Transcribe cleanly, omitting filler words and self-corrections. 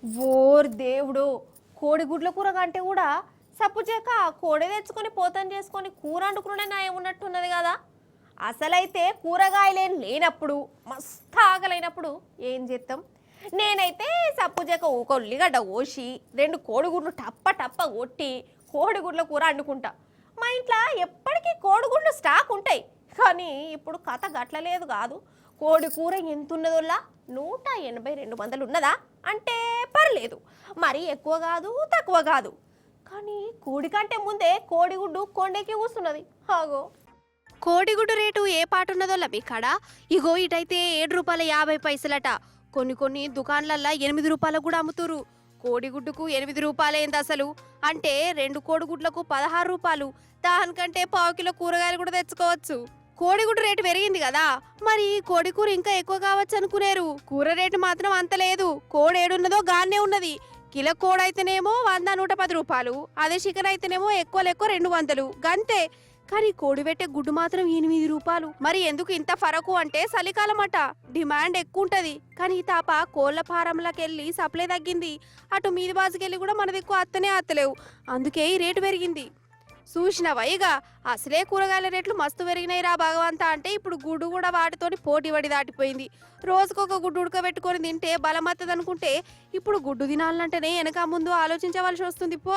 Or దేవుడు, కోడిగుడ్ల కూర కంటే కూడా సప్పుచేక కోడి తెచ్చుకొని పోతం చేసుకొని కూర వండుకునే న్యాయం ఉన్నట్టున్నది కదా. అసలైతే కూరగాయలేం లేనప్పుడు మస్తు ఆకలైనప్పుడు ఏం చేస్తాం? నేనైతే సప్పుచేక ఒక ఉల్లిగడ్డ కోసి రెండు కోడిగుడ్లు టప్ప టప్ప కొట్టి కోడిగుడ్ల కూర వండుకుంటా. మా ఇంట్లో ఎప్పటికీ కోడిగుడ్లు స్టాక్ ఉంటాయి. కానీ ఇప్పుడు కథ గట్లలేదు కాదు. కోడి కూర ఎంతున్నదోలా 182 ఉన్నదా అంటే పర్లేదు, మరీ ఎక్కువ కాదు తక్కువ కాదు. కానీ కోడి కంటే ముందే కోడిగుడ్డు కొండెక్కి కూస్తున్నది. హాగో కోడిగుడ్డు రేటు ఏ పాటున్నదో లభికాడ. ఇగో ఇటైతే రూ. 7.50 కొన్ని దుకాన్లల్లో 8 రూపాయలకు కూడా అమ్ముతురు. కోడిగుడ్డుకు 8 రూపాయలేంది అసలు? అంటే 2 కోడిగుడ్లకు 16 రూపాయలు. దానికంటే పావు కిలో కూరగాయలు కూడా తెచ్చుకోవచ్చు. కోడిగుడ్డు రేటు పెరిగింది కదా, మరి కోడి కూర ఇంకా ఎక్కువ కావచ్చు అనుకునేరు. కూర రేటు మాత్రం అంత లేదు. కోడి ఏడున్నదో గానే ఉన్నది. కిలో కోడి అయితేనేమో 100-110 రూపాయలు, అదే చికెన్ అయితేనేమో ఎక్కువ 200 గంతే. కానీ కోడి పెట్టే గుడ్డు మాత్రం 8 రూపాయలు. మరి ఎందుకు ఇంత ఫరకు అంటే చలికాలం అట, డిమాండ్ ఎక్కువ ఉంటది. కానీ ఈ తాప కోళ్ల ఫారంలకు వెళ్ళి సప్లై తగ్గింది. అటు మీది బాజుకెళ్ళి కూడా మన దిక్కు అత్తలేవు. అందుకే ఈ రేటు పెరిగింది. చూసినవా ఇక అసలే కూరగాయల రేట్లు మస్తు పెరిగినాయి రా భగవంతా అంటే ఇప్పుడు గుడ్డు కూడా వాటితోని పోటీ పడి దాటిపోయింది. రోజుకొక గుడ్డు ఉడకబెట్టుకొని తింటే బలమత్తది అనుకుంటే ఇప్పుడు గుడ్డు తినాలంటేనే వెనక ముందు ఆలోచించవలసి వస్తుంది పో.